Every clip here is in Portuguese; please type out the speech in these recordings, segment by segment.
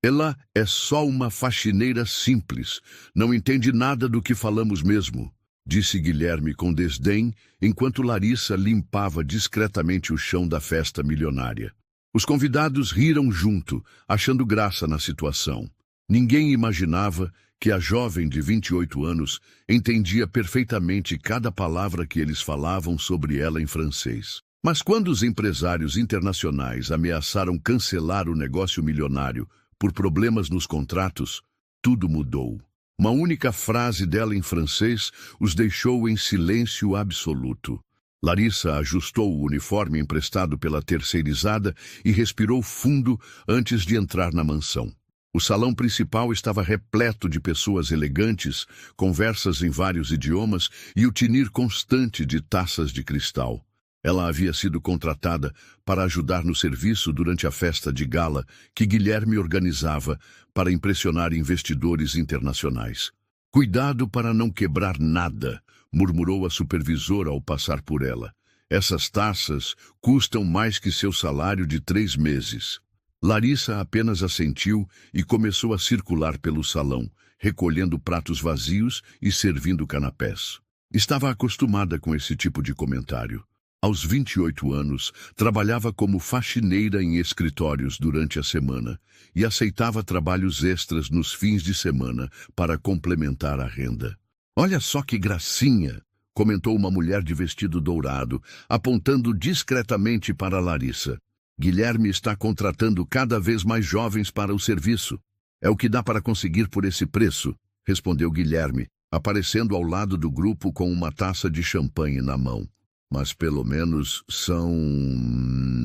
Ela é só uma faxineira simples, não entende nada do que falamos mesmo, disse Guilherme com desdém, enquanto Larissa limpava discretamente o chão da festa milionária. Os convidados riram junto, achando graça na situação. Ninguém imaginava que a jovem de 28 anos entendia perfeitamente cada palavra que eles falavam sobre ela em francês. Mas quando os empresários internacionais ameaçaram cancelar o negócio milionário por problemas nos contratos, tudo mudou. Uma única frase dela em francês os deixou em silêncio absoluto. Larissa ajustou o uniforme emprestado pela terceirizada e respirou fundo antes de entrar na mansão. O salão principal estava repleto de pessoas elegantes, conversas em vários idiomas e o tinir constante de taças de cristal. Ela havia sido contratada para ajudar no serviço durante a festa de gala que Guilherme organizava para impressionar investidores internacionais. Cuidado para não quebrar nada, murmurou a supervisora ao passar por ela. Essas taças custam mais que seu salário de 3 meses. Larissa apenas assentiu e começou a circular pelo salão, recolhendo pratos vazios e servindo canapés. Estava acostumada com esse tipo de comentário. Aos 28 anos, trabalhava como faxineira em escritórios durante a semana e aceitava trabalhos extras nos fins de semana para complementar a renda. "Olha só que gracinha!", comentou uma mulher de vestido dourado, apontando discretamente para Larissa. "Guilherme está contratando cada vez mais jovens para o serviço. É o que dá para conseguir por esse preço", respondeu Guilherme, aparecendo ao lado do grupo com uma taça de champanhe na mão. "Mas pelo menos são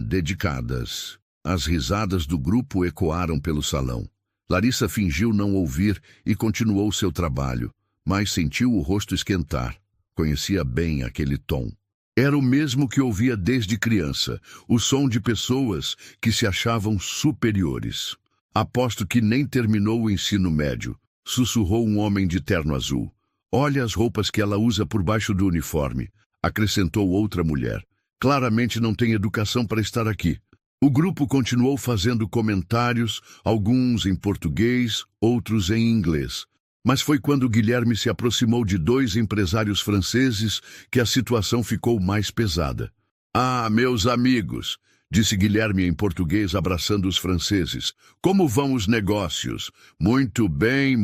dedicadas." As risadas do grupo ecoaram pelo salão. Larissa fingiu não ouvir e continuou seu trabalho, mas sentiu o rosto esquentar. Conhecia bem aquele tom. Era o mesmo que ouvia desde criança, o som de pessoas que se achavam superiores. "Aposto que nem terminou o ensino médio", sussurrou um homem de terno azul. "Olha as roupas que ela usa por baixo do uniforme", acrescentou outra mulher. "Claramente não tem educação para estar aqui." O grupo continuou fazendo comentários, alguns em português, outros em inglês. Mas foi quando Guilherme se aproximou de 2 empresários franceses que a situação ficou mais pesada. "Ah, meus amigos", disse Guilherme em português, abraçando os franceses. "Como vão os negócios?" Muito bem",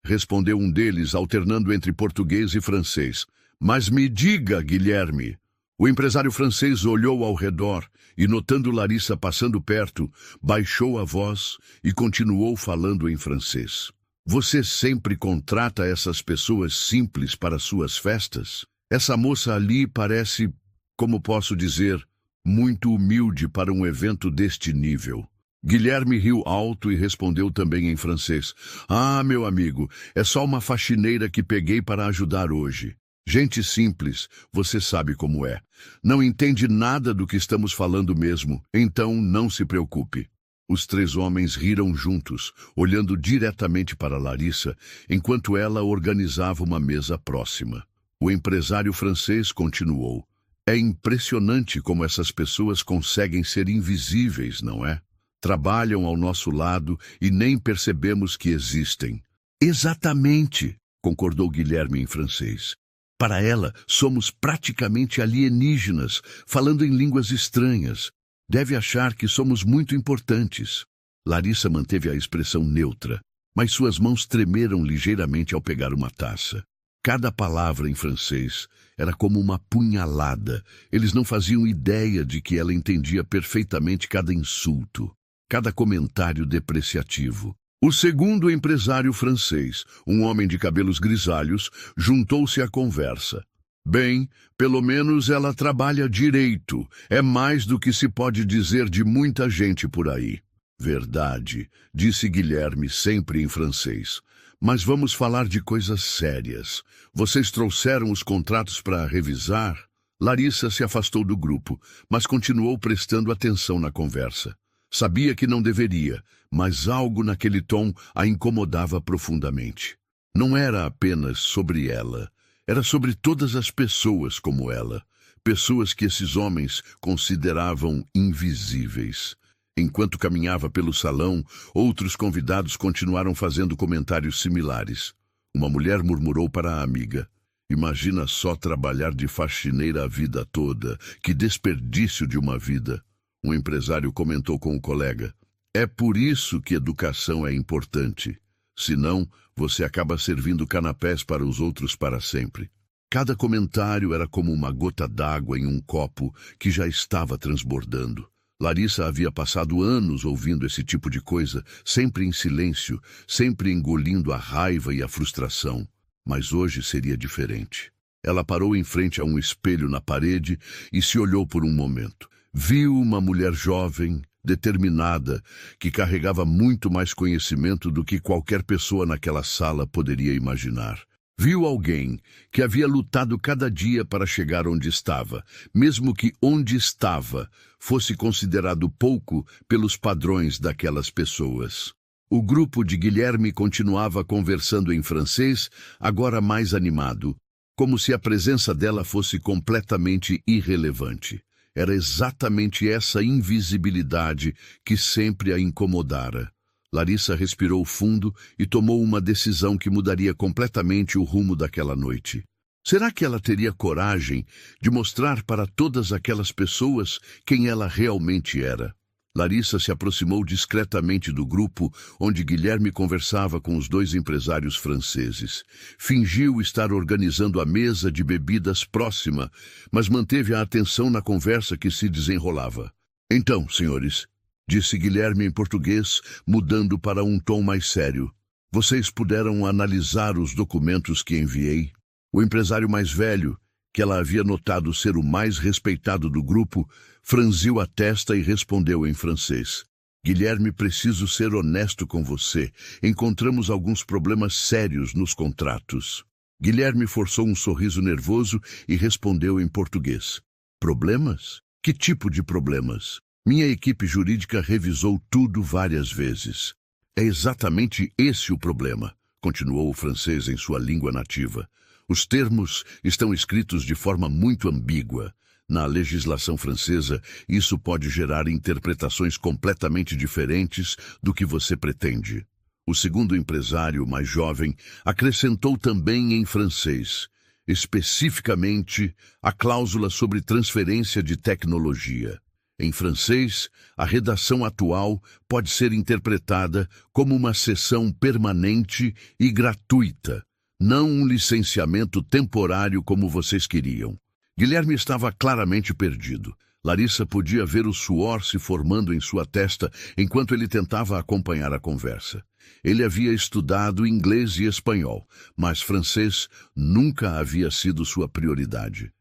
respondeu um deles, alternando entre português e francês. "Mas me diga, Guilherme." O empresário francês olhou ao redor e, notando Larissa passando perto, baixou a voz e continuou falando em francês. "Você sempre contrata essas pessoas simples para suas festas? Essa moça ali parece, como posso dizer, muito humilde para um evento deste nível." Guilherme riu alto e respondeu também em francês. "Ah, meu amigo, é só uma faxineira que peguei para ajudar hoje. Gente simples, você sabe como é. Não entende nada do que estamos falando mesmo, então não se preocupe." Os 3 homens riram juntos, olhando diretamente para Larissa, enquanto ela organizava uma mesa próxima. O empresário francês continuou. "É impressionante como essas pessoas conseguem ser invisíveis, não é? Trabalham ao nosso lado e nem percebemos que existem." "Exatamente", concordou Guilherme em francês. "Para ela, somos praticamente alienígenas, falando em línguas estranhas. Deve achar que somos muito importantes." Larissa manteve a expressão neutra, mas suas mãos tremeram ligeiramente ao pegar uma taça. Cada palavra em francês era como uma punhalada. Eles não faziam ideia de que ela entendia perfeitamente cada insulto, cada comentário depreciativo. O segundo empresário francês, um homem de cabelos grisalhos, juntou-se à conversa. "Bem, pelo menos ela trabalha direito. É mais do que se pode dizer de muita gente por aí." "Verdade", disse Guilherme, sempre em francês. "Mas vamos falar de coisas sérias. Vocês trouxeram os contratos para revisar?" Larissa se afastou do grupo, mas continuou prestando atenção na conversa. Sabia que não deveria, mas algo naquele tom a incomodava profundamente. Não era apenas sobre ela, era sobre todas as pessoas como ela, pessoas que esses homens consideravam invisíveis. Enquanto caminhava pelo salão, outros convidados continuaram fazendo comentários similares. Uma mulher murmurou para a amiga: "Imagina só trabalhar de faxineira a vida toda. Que desperdício de uma vida." Um empresário comentou com o colega: "É por isso que educação é importante. Senão, você acaba servindo canapés para os outros para sempre." Cada comentário era como uma gota d'água em um copo que já estava transbordando. Larissa havia passado anos ouvindo esse tipo de coisa, sempre em silêncio, sempre engolindo a raiva e a frustração. Mas hoje seria diferente. Ela parou em frente a um espelho na parede e se olhou por um momento. Viu uma mulher jovem, determinada, que carregava muito mais conhecimento do que qualquer pessoa naquela sala poderia imaginar. Viu alguém que havia lutado cada dia para chegar onde estava, mesmo que onde estava fosse considerado pouco pelos padrões daquelas pessoas. O grupo de Guilherme continuava conversando em francês, agora mais animado, como se a presença dela fosse completamente irrelevante. Era exatamente essa invisibilidade que sempre a incomodara. Larissa respirou fundo e tomou uma decisão que mudaria completamente o rumo daquela noite. Será que ela teria coragem de mostrar para todas aquelas pessoas quem ela realmente era? Larissa se aproximou discretamente do grupo onde Guilherme conversava com os dois empresários franceses. Fingiu estar organizando a mesa de bebidas próxima, mas manteve a atenção na conversa que se desenrolava. "Então, senhores", disse Guilherme em português, mudando para um tom mais sério, "vocês puderam analisar os documentos que enviei?" O empresário mais velho, que ela havia notado ser o mais respeitado do grupo, franziu a testa e respondeu em francês: "Guilherme, preciso ser honesto com você. Encontramos alguns problemas sérios nos contratos." Guilherme forçou um sorriso nervoso e respondeu em português: "Problemas? Que tipo de problemas?" "Minha equipe jurídica revisou tudo várias vezes." "É exatamente esse o problema", continuou o francês em sua língua nativa. "Os termos estão escritos de forma muito ambígua. Na legislação francesa, isso pode gerar interpretações completamente diferentes do que você pretende." O segundo empresário, mais jovem, acrescentou também em francês, especificamente a cláusula sobre transferência de tecnologia. Em francês, a redação atual pode ser interpretada como uma cessão permanente e gratuita, não um licenciamento temporário como vocês queriam. Guilherme estava claramente perdido. Larissa podia ver o suor se formando em sua testa enquanto ele tentava acompanhar a conversa. Ele havia estudado inglês e espanhol, mas francês nunca havia sido sua prioridade.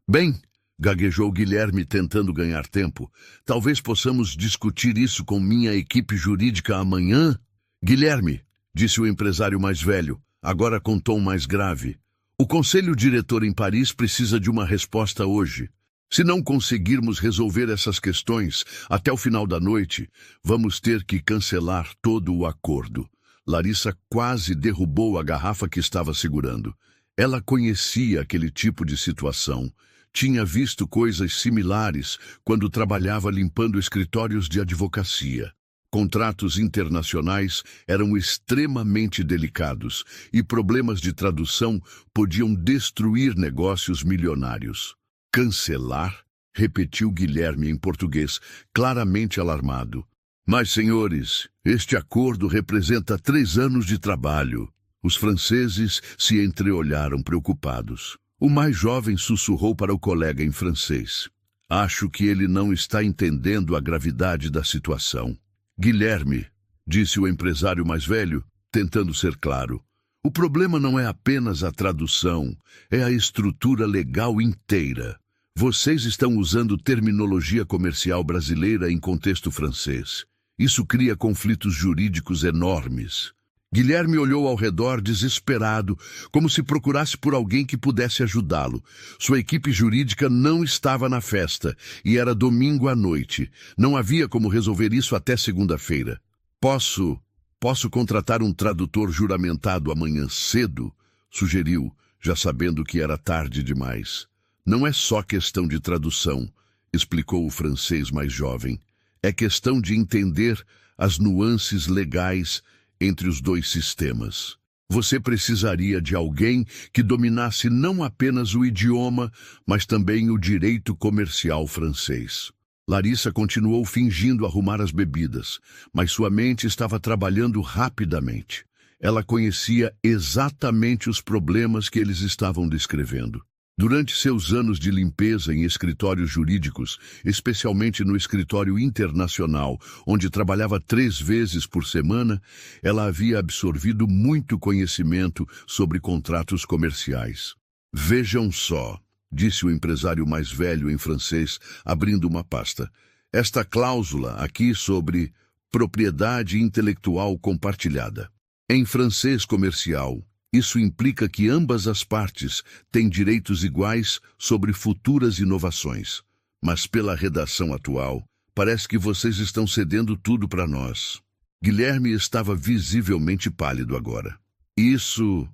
Bem, gaguejou Guilherme tentando ganhar tempo. "Talvez possamos discutir isso com minha equipe jurídica amanhã?" "Guilherme", disse o empresário mais velho, agora com tom mais grave, "o conselho diretor em Paris precisa de uma resposta hoje. Se não conseguirmos resolver essas questões até o final da noite, vamos ter que cancelar todo o acordo." Larissa quase derrubou a garrafa que estava segurando. Ela conhecia aquele tipo de situação. Tinha visto coisas similares quando trabalhava limpando escritórios de advocacia. Contratos internacionais eram extremamente delicados e problemas de tradução podiam destruir negócios milionários. "Cancelar?", repetiu Guilherme em português, claramente alarmado. "Mas, senhores, este acordo representa 3 anos de trabalho." Os franceses se entreolharam preocupados. O mais jovem sussurrou para o colega em francês: "Acho que ele não está entendendo a gravidade da situação." "Guilherme", disse o empresário mais velho, tentando ser claro, "o problema não é apenas a tradução, é a estrutura legal inteira. Vocês estão usando terminologia comercial brasileira em contexto francês. Isso cria conflitos jurídicos enormes." Guilherme olhou ao redor desesperado, como se procurasse por alguém que pudesse ajudá-lo. Sua equipe jurídica não estava na festa, e era domingo à noite. Não havia como resolver isso até segunda-feira. Posso contratar um tradutor juramentado amanhã cedo?", sugeriu, já sabendo que era tarde demais. "Não é só questão de tradução", explicou o francês mais jovem. É questão de entender as nuances legais entre os dois sistemas. Você precisaria de alguém que dominasse não apenas o idioma, mas também o direito comercial francês. Larissa continuou fingindo arrumar as bebidas, mas sua mente estava trabalhando rapidamente. Ela conhecia exatamente os problemas que eles estavam descrevendo. Durante seus anos de limpeza em escritórios jurídicos, especialmente no escritório internacional, onde trabalhava 3 vezes por semana, ela havia absorvido muito conhecimento sobre contratos comerciais. Vejam só, disse o empresário mais velho em francês, abrindo uma pasta. Esta cláusula aqui sobre propriedade intelectual compartilhada. Em francês comercial, isso implica que ambas as partes têm direitos iguais sobre futuras inovações. Mas pela redação atual, parece que vocês estão cedendo tudo para nós. Guilherme estava visivelmente pálido agora. Isso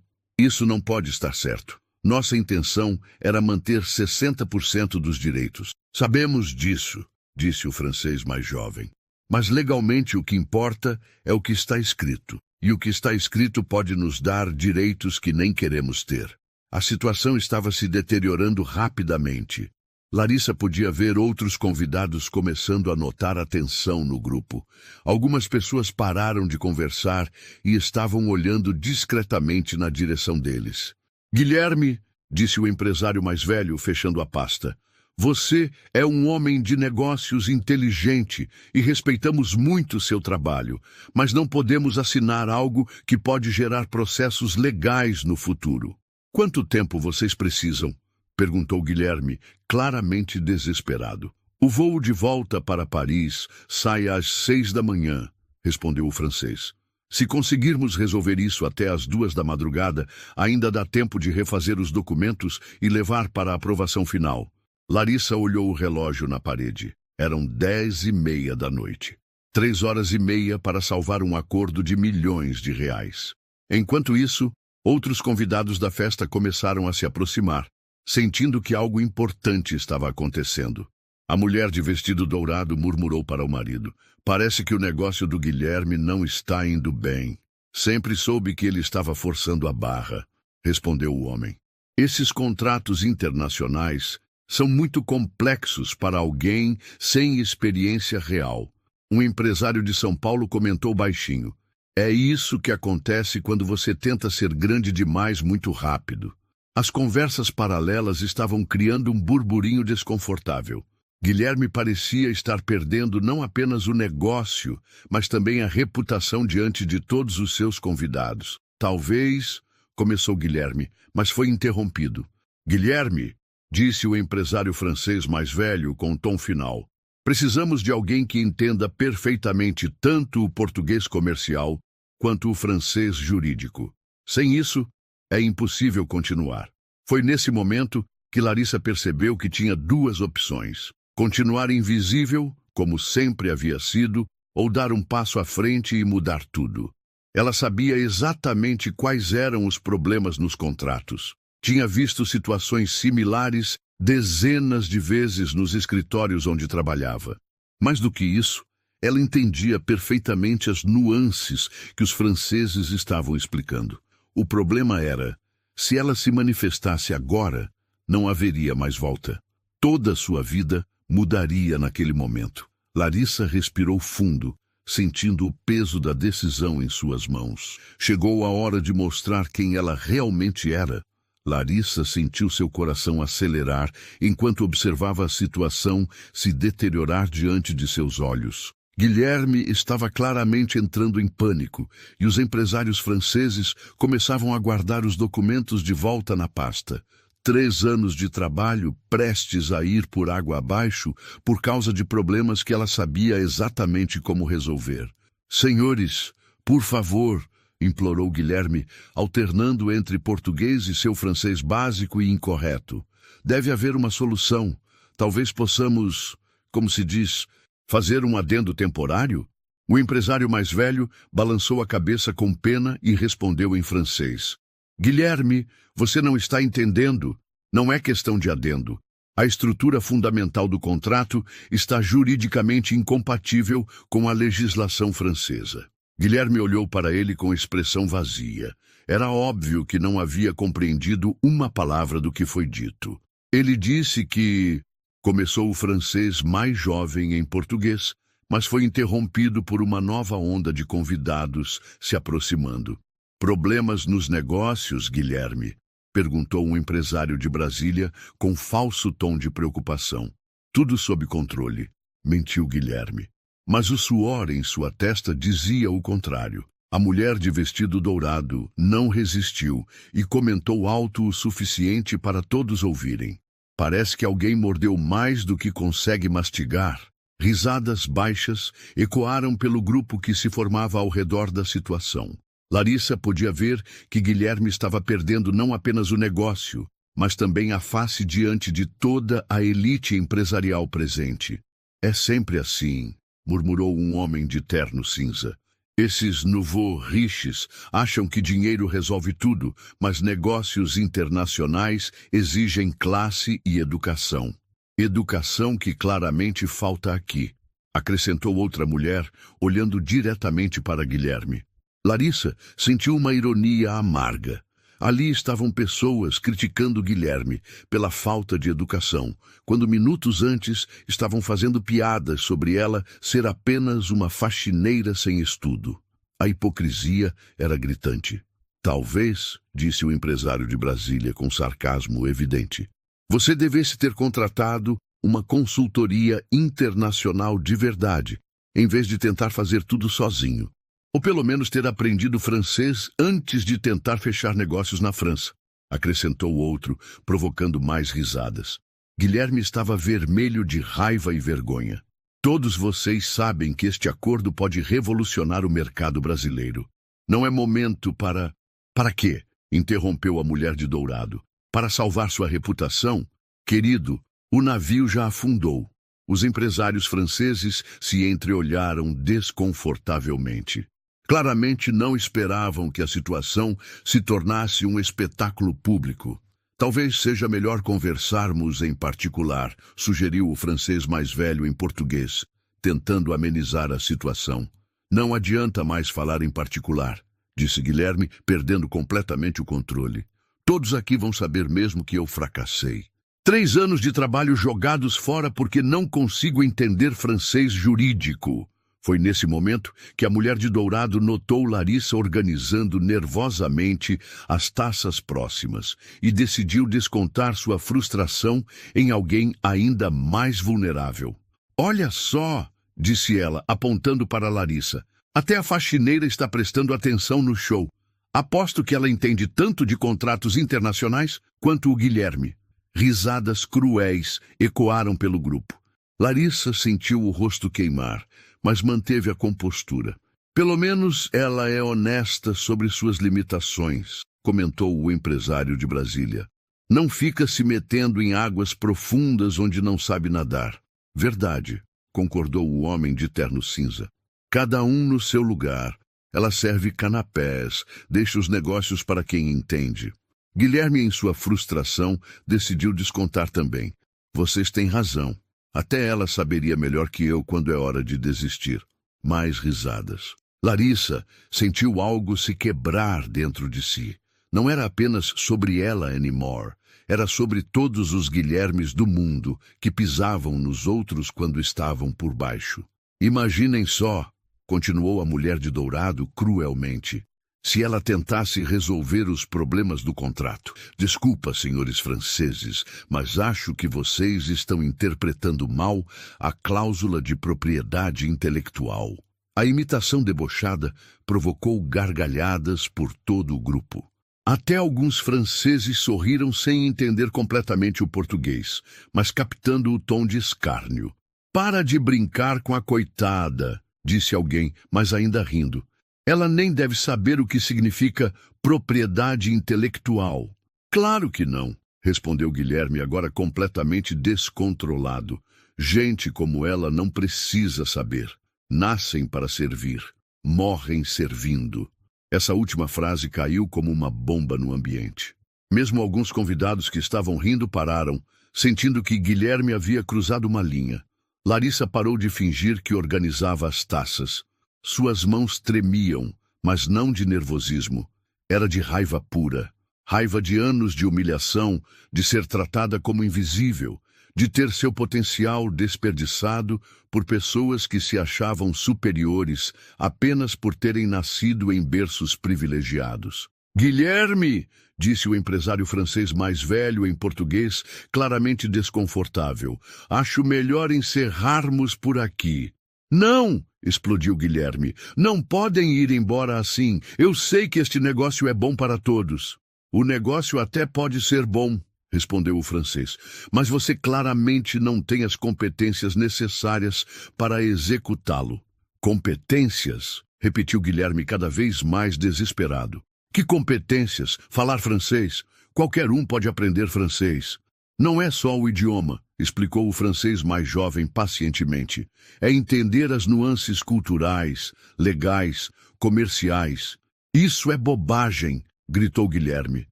não pode estar certo. Nossa intenção era manter 60% dos direitos. Sabemos disso, disse o francês mais jovem. Mas legalmente o que importa é o que está escrito. E o que está escrito pode nos dar direitos que nem queremos ter. A situação estava se deteriorando rapidamente. Larissa podia ver outros convidados começando a notar a tensão no grupo. Algumas pessoas pararam de conversar e estavam olhando discretamente na direção deles. Guilherme, disse o empresário mais velho, fechando a pasta, você é um homem de negócios inteligente e respeitamos muito seu trabalho, mas não podemos assinar algo que pode gerar processos legais no futuro. Quanto tempo vocês precisam? Perguntou Guilherme, claramente desesperado. O voo de volta para Paris sai às 6 da manhã, respondeu o francês. Se conseguirmos resolver isso até às 2 da madrugada, ainda dá tempo de refazer os documentos e levar para a aprovação final. Larissa olhou o relógio na parede. Eram 10h30 da noite. 3 horas e meia para salvar um acordo de milhões de reais. Enquanto isso, outros convidados da festa começaram a se aproximar, sentindo que algo importante estava acontecendo. A mulher de vestido dourado murmurou para o marido. Parece que o negócio do Guilherme não está indo bem. Sempre soube que ele estava forçando a barra, respondeu o homem. Esses contratos internacionais são muito complexos para alguém sem experiência real. Um empresário de São Paulo comentou baixinho. É isso que acontece quando você tenta ser grande demais muito rápido. As conversas paralelas estavam criando um burburinho desconfortável. Guilherme parecia estar perdendo não apenas o negócio, mas também a reputação diante de todos os seus convidados. Talvez, começou Guilherme, mas foi interrompido. Guilherme, disse o empresário francês mais velho com tom final. Precisamos de alguém que entenda perfeitamente tanto o português comercial quanto o francês jurídico. Sem isso, é impossível continuar. Foi nesse momento que Larissa percebeu que tinha 2 opções. Continuar invisível, como sempre havia sido, ou dar um passo à frente e mudar tudo. Ela sabia exatamente quais eram os problemas nos contratos. Tinha visto situações similares dezenas de vezes nos escritórios onde trabalhava. Mais do que isso, ela entendia perfeitamente as nuances que os franceses estavam explicando. O problema era, se ela se manifestasse agora, não haveria mais volta. Toda a sua vida mudaria naquele momento. Larissa respirou fundo, sentindo o peso da decisão em suas mãos. Chegou a hora de mostrar quem ela realmente era. Larissa sentiu seu coração acelerar enquanto observava a situação se deteriorar diante de seus olhos. Guilherme estava claramente entrando em pânico e os empresários franceses começavam a guardar os documentos de volta na pasta. 3 anos de trabalho prestes a ir por água abaixo por causa de problemas que ela sabia exatamente como resolver. Senhores, por favor, implorou Guilherme, alternando entre português e seu francês básico e incorreto. Deve haver uma solução. Talvez possamos, como se diz, fazer um adendo temporário? O empresário mais velho balançou a cabeça com pena e respondeu em francês. Guilherme, você não está entendendo. Não é questão de adendo. A estrutura fundamental do contrato está juridicamente incompatível com a legislação francesa. Guilherme olhou para ele com expressão vazia. Era óbvio que não havia compreendido uma palavra do que foi dito. Ele disse que... Começou o francês mais jovem em português, mas foi interrompido por uma nova onda de convidados se aproximando. Problemas nos negócios, Guilherme? Perguntou um empresário de Brasília com falso tom de preocupação. Tudo sob controle, mentiu Guilherme. Mas o suor em sua testa dizia o contrário. A mulher de vestido dourado não resistiu e comentou alto o suficiente para todos ouvirem. Parece que alguém mordeu mais do que consegue mastigar. Risadas baixas ecoaram pelo grupo que se formava ao redor da situação. Larissa podia ver que Guilherme estava perdendo não apenas o negócio, mas também a face diante de toda a elite empresarial presente. É sempre assim, murmurou um homem de terno cinza. Esses nouveaux riches acham que dinheiro resolve tudo, mas negócios internacionais exigem classe e educação. Educação que claramente falta aqui, acrescentou outra mulher, olhando diretamente para Guilherme. Larissa sentiu uma ironia amarga. Ali estavam pessoas criticando Guilherme pela falta de educação, quando minutos antes estavam fazendo piadas sobre ela ser apenas uma faxineira sem estudo. A hipocrisia era gritante. Talvez, disse o empresário de Brasília com sarcasmo evidente, você devesse ter contratado uma consultoria internacional de verdade, em vez de tentar fazer tudo sozinho. Ou pelo menos ter aprendido francês antes de tentar fechar negócios na França, acrescentou outro, provocando mais risadas. Guilherme estava vermelho de raiva e vergonha. Todos vocês sabem que este acordo pode revolucionar o mercado brasileiro. Não é momento para... Para quê? Interrompeu a mulher de dourado. Para salvar sua reputação? Querido, o navio já afundou. Os empresários franceses se entreolharam desconfortavelmente. Claramente não esperavam que a situação se tornasse um espetáculo público. Talvez seja melhor conversarmos em particular, sugeriu o francês mais velho em português, tentando amenizar a situação. Não adianta mais falar em particular, disse Guilherme, perdendo completamente o controle. Todos aqui vão saber mesmo que eu fracassei. 3 anos de trabalho jogados fora porque não consigo entender francês jurídico. Foi nesse momento que a mulher de dourado notou Larissa organizando nervosamente as taças próximas e decidiu descontar sua frustração em alguém ainda mais vulnerável. Olha só, disse ela, apontando para Larissa. Até a faxineira está prestando atenção no show. Aposto que ela entende tanto de contratos internacionais quanto o Guilherme. Risadas cruéis ecoaram pelo grupo. Larissa sentiu o rosto queimar, mas manteve a compostura. Pelo menos ela é honesta sobre suas limitações, comentou o empresário de Brasília. Não fica se metendo em águas profundas onde não sabe nadar. Verdade, concordou o homem de terno cinza. Cada um no seu lugar. Ela serve canapés, deixa os negócios para quem entende. Guilherme, em sua frustração, decidiu descontar também. Vocês têm razão. Até ela saberia melhor que eu quando é hora de desistir. Mais risadas. Larissa sentiu algo se quebrar dentro de si. Não era apenas sobre ela anymore. Era sobre todos os Guilhermes do mundo que pisavam nos outros quando estavam por baixo. Imaginem só, continuou a mulher de dourado cruelmente, se ela tentasse resolver os problemas do contrato. Desculpa, senhores franceses, mas acho que vocês estão interpretando mal a cláusula de propriedade intelectual. A imitação debochada provocou gargalhadas por todo o grupo. Até alguns franceses sorriram sem entender completamente o português, mas captando o tom de escárnio. Para de brincar com a coitada, disse alguém, mas ainda rindo. Ela nem deve saber o que significa propriedade intelectual. Claro que não, respondeu Guilherme, agora completamente descontrolado. Gente como ela não precisa saber. Nascem para servir, morrem servindo. Essa última frase caiu como uma bomba no ambiente. Mesmo alguns convidados que estavam rindo pararam, sentindo que Guilherme havia cruzado uma linha. Larissa parou de fingir que organizava as taças. Suas mãos tremiam, mas não de nervosismo. Era de raiva pura. Raiva de anos de humilhação, de ser tratada como invisível, de ter seu potencial desperdiçado por pessoas que se achavam superiores apenas por terem nascido em berços privilegiados. Guilherme, disse o empresário francês mais velho em português, claramente desconfortável, acho melhor encerrarmos por aqui. Não, explodiu Guilherme, não podem ir embora assim. Eu sei que este negócio é bom para todos. O negócio até pode ser bom, respondeu o francês, mas você claramente não tem as competências necessárias para executá-lo. Competências? Repetiu Guilherme cada vez mais desesperado. Que competências? Falar francês? Qualquer um pode aprender francês. Não é só o idioma, explicou o francês mais jovem pacientemente. É entender as nuances culturais, legais, comerciais. Isso é bobagem, gritou Guilherme.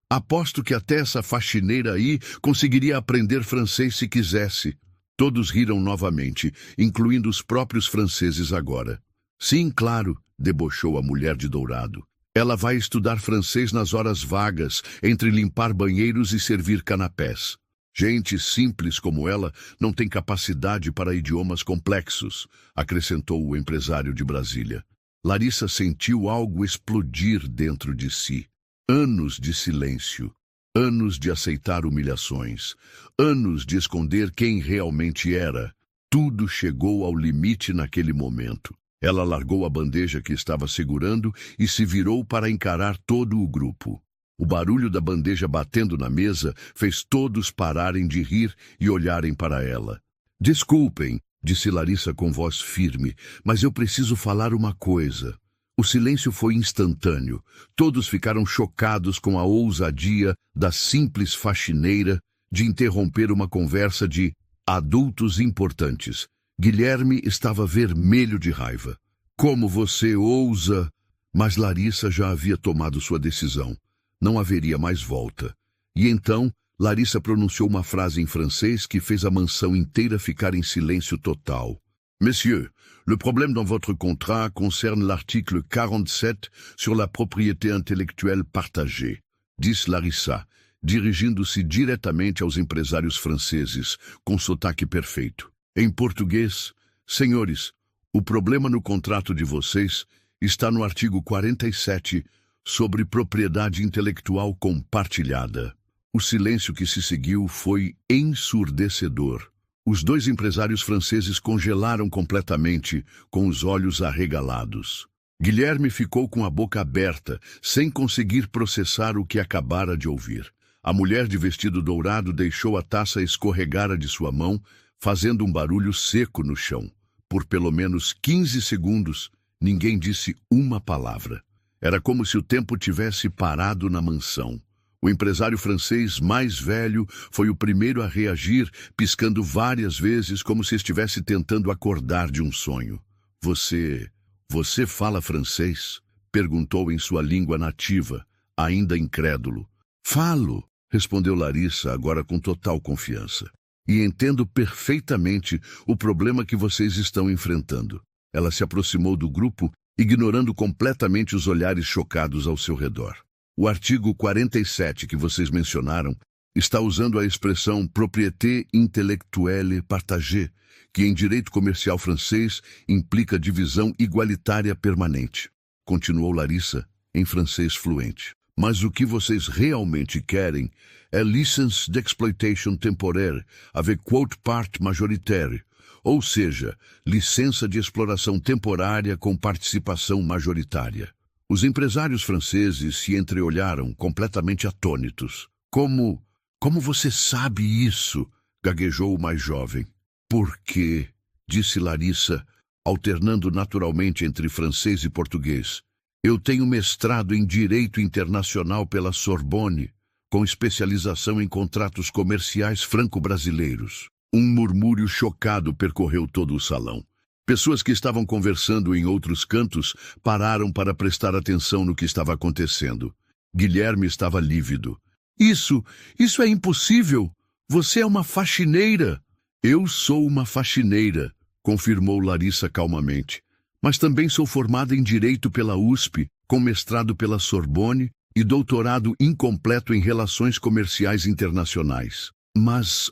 Aposto que até essa faxineira aí conseguiria aprender francês se quisesse. Todos riram novamente, incluindo os próprios franceses agora. Sim, claro, debochou a mulher de dourado. Ela vai estudar francês nas horas vagas, entre limpar banheiros e servir canapés. Gente simples como ela não tem capacidade para idiomas complexos, acrescentou o empresário de Brasília. Larissa sentiu algo explodir dentro de si. Anos de silêncio, anos de aceitar humilhações, anos de esconder quem realmente era. Tudo chegou ao limite naquele momento. Ela largou a bandeja que estava segurando e se virou para encarar todo o grupo. O barulho da bandeja batendo na mesa fez todos pararem de rir e olharem para ela. Desculpem, disse Larissa com voz firme, mas eu preciso falar uma coisa. O silêncio foi instantâneo. Todos ficaram chocados com a ousadia da simples faxineira de interromper uma conversa de adultos importantes. Guilherme estava vermelho de raiva. Como você ousa? Mas Larissa já havia tomado sua decisão. Não haveria mais volta. E então, Larissa pronunciou uma frase em francês que fez a mansão inteira ficar em silêncio total. Monsieur, le problème dans votre contrat concerne l'article 47 sur la propriété intellectuelle partagée, disse Larissa, dirigindo-se diretamente aos empresários franceses, com sotaque perfeito. Em português, senhores, o problema no contrato de vocês está no artigo 47 sobre propriedade intelectual compartilhada. O silêncio que se seguiu foi ensurdecedor. Os dois empresários franceses congelaram completamente, com os olhos arregalados. Guilherme ficou com a boca aberta, sem conseguir processar o que acabara de ouvir. A mulher de vestido dourado deixou a taça escorregar de sua mão, fazendo um barulho seco no chão. Por pelo menos 15 segundos, ninguém disse uma palavra. Era como se o tempo tivesse parado na mansão. O empresário francês mais velho foi o primeiro a reagir, piscando várias vezes como se estivesse tentando acordar de um sonho. Você fala francês? Perguntou em sua língua nativa, ainda incrédulo. Falo, respondeu Larissa, agora com total confiança. E entendo perfeitamente o problema que vocês estão enfrentando. Ela se aproximou do grupo, ignorando completamente os olhares chocados ao seu redor. O artigo 47 que vocês mencionaram está usando a expressão propriété intellectuelle partagée, que em direito comercial francês implica divisão igualitária permanente. Continuou Larissa, em francês fluente. Mas o que vocês realmente querem é licence d'exploitation temporaire avec quote part majoritaire, ou seja, licença de exploração temporária com participação majoritária. Os empresários franceses se entreolharam completamente atônitos. Como você sabe isso? Gaguejou o mais jovem. Por quê? Disse Larissa, alternando naturalmente entre francês e português. Eu tenho mestrado em Direito Internacional pela Sorbonne, com especialização em contratos comerciais franco-brasileiros. Um murmúrio chocado percorreu todo o salão. Pessoas que estavam conversando em outros cantos pararam para prestar atenção no que estava acontecendo. Guilherme estava lívido. Isso é impossível! Você é uma faxineira. Eu sou uma faxineira, confirmou Larissa calmamente. Mas também sou formada em Direito pela USP, com mestrado pela Sorbonne e doutorado incompleto em Relações Comerciais Internacionais. Mas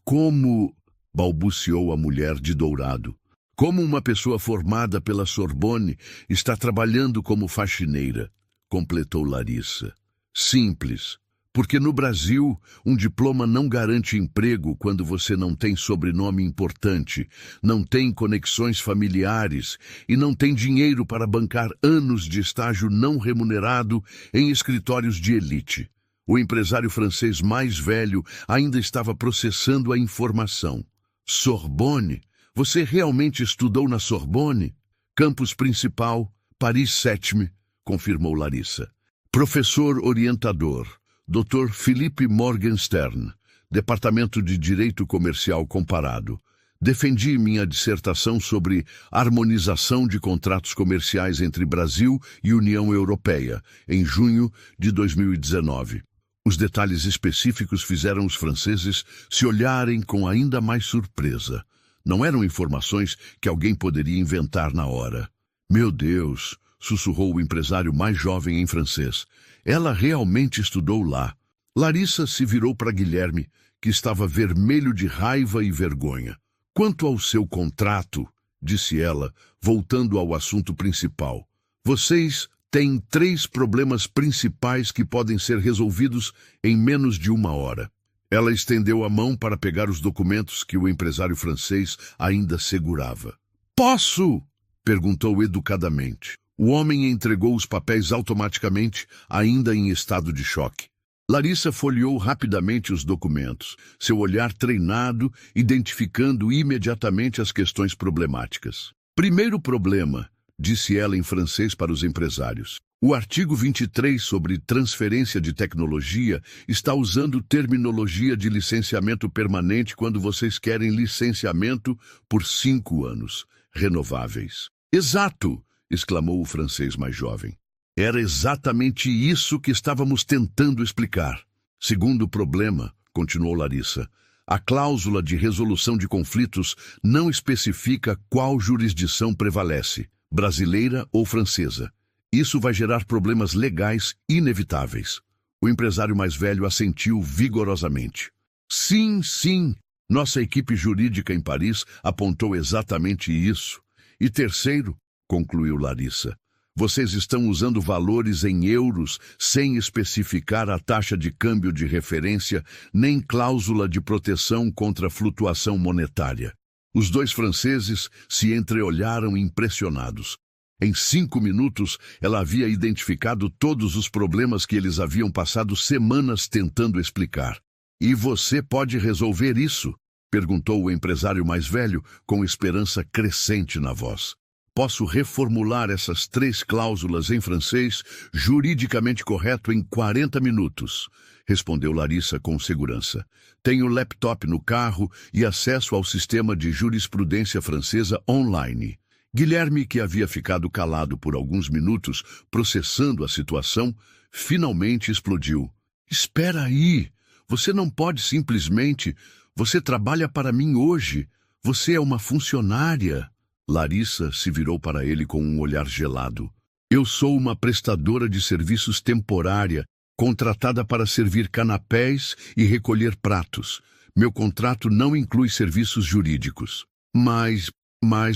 como... balbuciou a mulher de dourado. Como uma pessoa formada pela Sorbonne está trabalhando como faxineira? Completou Larissa. Simples. Porque no Brasil, um diploma não garante emprego quando você não tem sobrenome importante, não tem conexões familiares e não tem dinheiro para bancar anos de estágio não remunerado em escritórios de elite. O empresário francês mais velho ainda estava processando a informação. Sorbonne? Você realmente estudou na Sorbonne? Campus principal, Paris 7, confirmou Larissa. Professor orientador, Dr. Philippe Morgenstern, Departamento de Direito Comercial Comparado. Defendi minha dissertação sobre harmonização de contratos comerciais entre Brasil e União Europeia, em junho de 2019. Os detalhes específicos fizeram os franceses se olharem com ainda mais surpresa. Não eram informações que alguém poderia inventar na hora. Meu Deus, sussurrou o empresário mais jovem em francês. Ela realmente estudou lá. Larissa se virou para Guilherme, que estava vermelho de raiva e vergonha. Quanto ao seu contrato, disse ela, voltando ao assunto principal. Vocês têm 3 problemas principais que podem ser resolvidos em menos de 1 hora. Ela estendeu a mão para pegar os documentos que o empresário francês ainda segurava. Posso? Perguntou educadamente. O homem entregou os papéis automaticamente, ainda em estado de choque. Larissa folheou rapidamente os documentos, seu olhar treinado, identificando imediatamente as questões problemáticas. Primeiro problema, disse ela em francês para os empresários. O artigo 23 sobre transferência de tecnologia está usando terminologia de licenciamento permanente quando vocês querem licenciamento por 5 anos, renováveis. Exato! Exclamou o francês mais jovem. Era exatamente isso que estávamos tentando explicar. Segundo problema, continuou Larissa, a cláusula de resolução de conflitos não especifica qual jurisdição prevalece, brasileira ou francesa. Isso vai gerar problemas legais inevitáveis. O empresário mais velho assentiu vigorosamente. Sim, sim, nossa equipe jurídica em Paris apontou exatamente isso. E terceiro, concluiu Larissa, vocês estão usando valores em euros sem especificar a taxa de câmbio de referência nem cláusula de proteção contra flutuação monetária. Os 2 franceses se entreolharam impressionados. Em 5 minutos, ela havia identificado todos os problemas que eles haviam passado semanas tentando explicar. E você pode resolver isso? Perguntou o empresário mais velho, com esperança crescente na voz. Posso reformular essas 3 cláusulas em francês, juridicamente correto, em 40 minutos, respondeu Larissa com segurança. Tenho laptop no carro e acesso ao sistema de jurisprudência francesa online. Guilherme, que havia ficado calado por alguns minutos, processando a situação, finalmente explodiu. Espera aí! Você não pode simplesmente... Você trabalha para mim hoje. Você é uma funcionária. Larissa se virou para ele com um olhar gelado. Eu sou uma prestadora de serviços temporária, contratada para servir canapés e recolher pratos. Meu contrato não inclui serviços jurídicos. Mas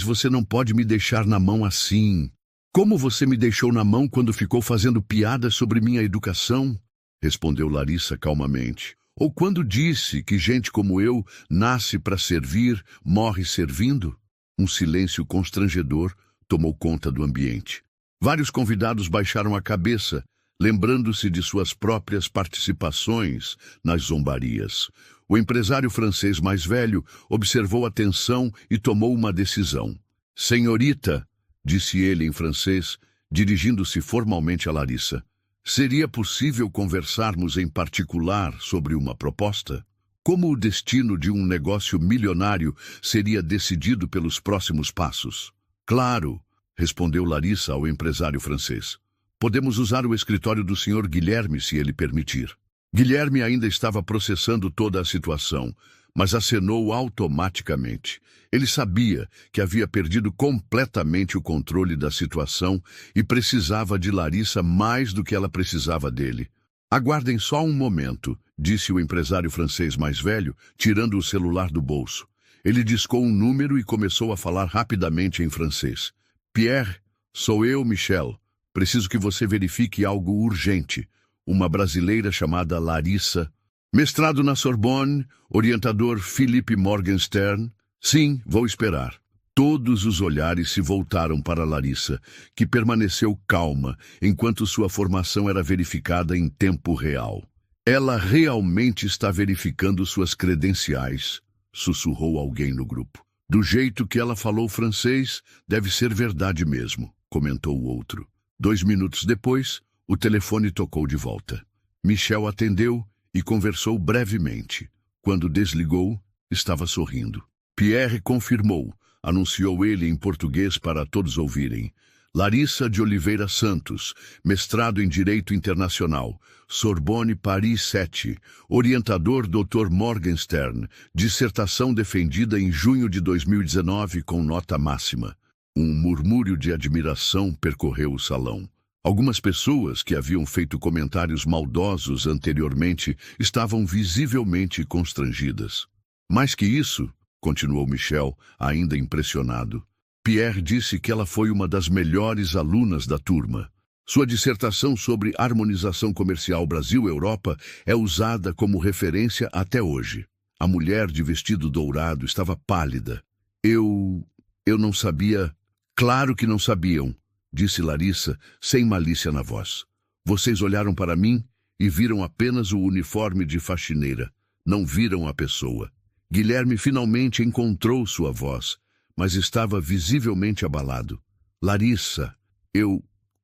você não pode me deixar na mão assim. Como você me deixou na mão quando ficou fazendo piadas sobre minha educação? Respondeu Larissa calmamente. Ou quando disse que gente como eu nasce para servir, morre servindo? Um silêncio constrangedor tomou conta do ambiente. Vários convidados baixaram a cabeça, lembrando-se de suas próprias participações nas zombarias. O empresário francês mais velho observou a tensão e tomou uma decisão. Senhorita, disse ele em francês, dirigindo-se formalmente a Larissa, seria possível conversarmos em particular sobre uma proposta? Como o destino de um negócio milionário seria decidido pelos próximos passos? Claro, respondeu Larissa ao empresário francês. Podemos usar o escritório do Sr. Guilherme, se ele permitir. Guilherme ainda estava processando toda a situação, mas acenou automaticamente. Ele sabia que havia perdido completamente o controle da situação e precisava de Larissa mais do que ela precisava dele. Aguardem só um momento, disse o empresário francês mais velho, tirando o celular do bolso. Ele discou um número e começou a falar rapidamente em francês. Pierre, sou eu, Michel. Preciso que você verifique algo urgente. Uma brasileira chamada Larissa. Mestrado na Sorbonne, orientador Philippe Morgenstern. Sim, vou esperar. Todos os olhares se voltaram para Larissa, que permaneceu calma enquanto sua formação era verificada em tempo real. Ela realmente está verificando suas credenciais, sussurrou alguém no grupo. Do jeito que ela falou francês, deve ser verdade mesmo, comentou o outro. 2 minutos depois, o telefone tocou de volta. Michel atendeu e conversou brevemente. Quando desligou, estava sorrindo. Pierre confirmou, anunciou ele em português para todos ouvirem. Larissa de Oliveira Santos, mestrado em Direito Internacional, Sorbonne Paris 7, orientador Dr. Morgenstern, dissertação defendida em junho de 2019 com nota máxima. Um murmúrio de admiração percorreu o salão. Algumas pessoas que haviam feito comentários maldosos anteriormente estavam visivelmente constrangidas. Mais que isso, continuou Michel, ainda impressionado, Pierre disse que ela foi uma das melhores alunas da turma. Sua dissertação sobre harmonização comercial Brasil-Europa é usada como referência até hoje. A mulher de vestido dourado estava pálida. Eu não sabia. Claro que não sabiam, disse Larissa, sem malícia na voz. Vocês olharam para mim e viram apenas o uniforme de faxineira. Não viram a pessoa. Guilherme finalmente encontrou sua voz, mas estava visivelmente abalado. Larissa,